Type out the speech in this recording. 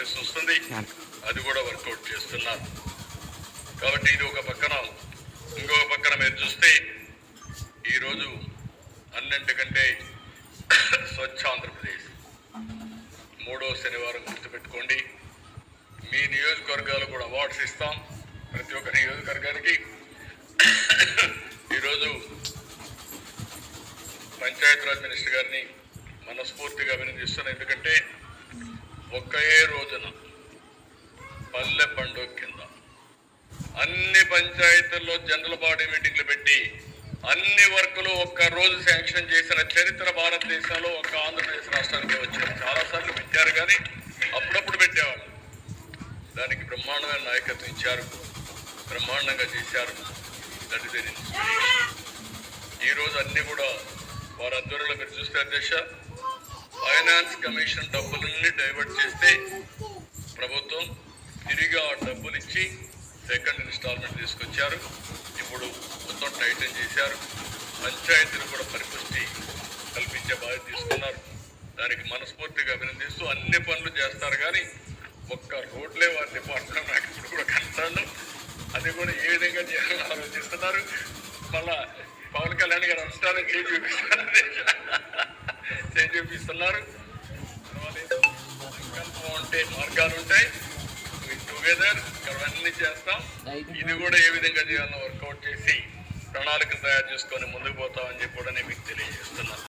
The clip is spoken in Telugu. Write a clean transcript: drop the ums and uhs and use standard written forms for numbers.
చేయాల్సి వస్తుంది, అది కూడా వర్కౌట్ చేస్తున్నారు. కాబట్టి ఇది ఒక పక్కన. ఇంకొక పక్కన మీరు చూస్తే ఈరోజు అన్నింటికంటే స్వచ్ఛ ఆంధ్రప్రదేశ్ 3వ శనివారం గుర్తుపెట్టుకోండి. మీ నియోజకవర్గాలు కూడా అవార్డ్స్ ఇస్తాం. ప్రతి ఒక్క నియోజకవర్గానికి ఈరోజు పంచాయతీరాజ్ మినిస్టర్ గారిని మనస్ఫూర్తిగా అభినందిస్తున్నాను. ఎందుకంటే ఒకే రోజున పల్లె పండుగ కింద అన్ని పంచాయతీల్లో జనరల్ బాడీ మీటింగ్లు పెట్టి అన్ని వర్కులు ఒక్క రోజు శాంక్షన్ చేసిన చరిత్ర భారతదేశంలో ఒక ఆంధ్రప్రదేశ్ రాష్ట్రానికి వచ్చింది. చాలాసార్లు పెట్టారు కానీ అప్పుడప్పుడు పెట్టేవాళ్ళు. దానికి బ్రహ్మాండమైన నాయకత్వం ఇచ్చారు, బ్రహ్మాండంగా చేశారు. That is very inspiration. ఈరోజు అన్ని కూడా వారి ఆధ్వర్యంలో మీరు చూస్తే అధ్యక్ష, ఫైనాన్స్ కమిషన్ డబ్బులన్నీ డైవర్ట్ చేస్తే ప్రభుత్వం తిరిగి ఆ డబ్బులు ఇచ్చి సెకండ్ ఇన్స్టాల్మెంట్ తీసుకొచ్చారు. ఇప్పుడు మొత్తం టైటన్ చేశారు. పంచాయతీలు కూడా పరిపుష్టి కల్పించే బాధ్యత తీసుకున్నారు. దానికి మనస్ఫూర్తిగా అభినందిస్తూ అన్ని పనులు చేస్తారు. కానీ ఒక్క రోడ్లే వారి డిపార్ట్మెంట్ నాకు ఇప్పుడు కూడా కనపడను. అది కూడా ఏ విధంగా చేయాలని ఆలోచిస్తున్నారు. మళ్ళా పవన్ కళ్యాణ్ గారు అనుష్ఠానం చేసి చూపిస్తున్నారు. సంకల్పం ఉంటే మార్గాలు ఉంటాయి. టుగెదర్ అవన్నీ చేస్తాం. ఇది కూడా ఏ విధంగా చేయాలో వర్కౌట్ చేసి ప్రణాళిక తయారు చేసుకొని ముందుకు పోతామని చెప్పి కూడా నేను మీకు తెలియజేస్తున్నాను.